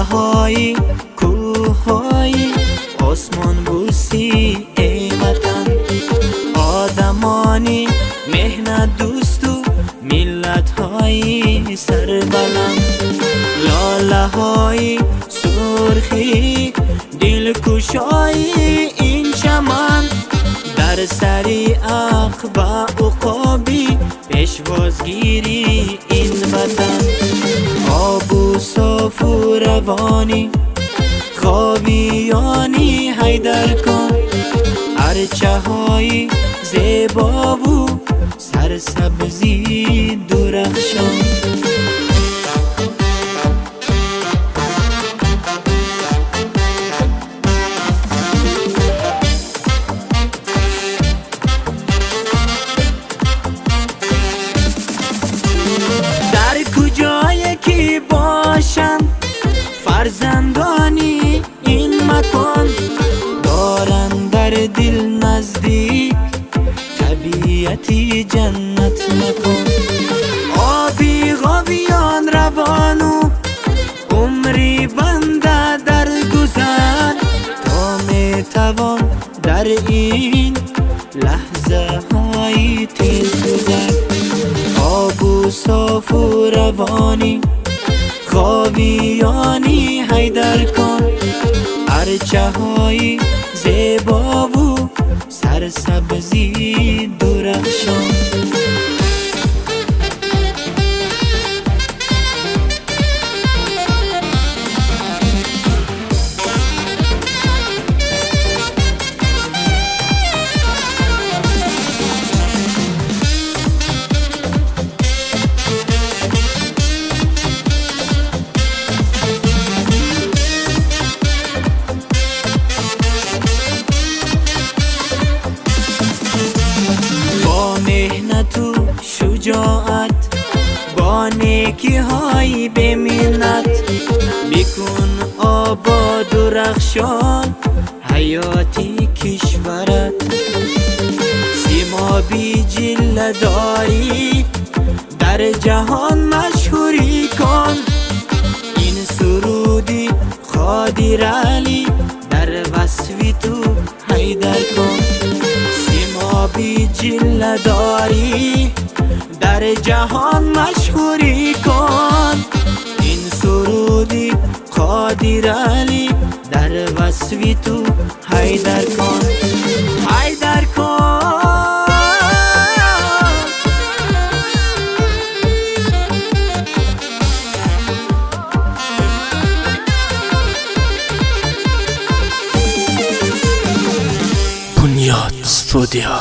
های کوههای آسمان بوسی ای وطن، آدمانی مهنت دوست و ملت های سربلند، لاله های سرخی دلکشای این چمن، در سری عقبه عقابی پیشوازگیری این وطن، آب و صاف و روانی خوابیانی حیدر کن، ارچه های زیبا و سرسبزی درخشان. در کجای که باشند فرزندانی این مکان، دارند در دل نزدیک طبیعتی جنت مکان، آبی غاویان روان و عمری بنده در گذر، تا میتوان در این لحظه های تیز گذر، آب و صاف و روانی خوابیانی حیدر کن، ارچه های زیبا و سرسبزی درخشان. مهنت و شجاعت با نیکی های به منت، بکن آباد و رخشان حیاتی کشورت، سیمابی جلوه داری در جهان مشهوری کن، این سرودی قادر علی در وصف تو حیدر کن، بی جلوه داری در جهان مشهوری کن، این سرودی قادر علی در وصف تو حیدر کن، حیدر کن. بنیاد استودیو.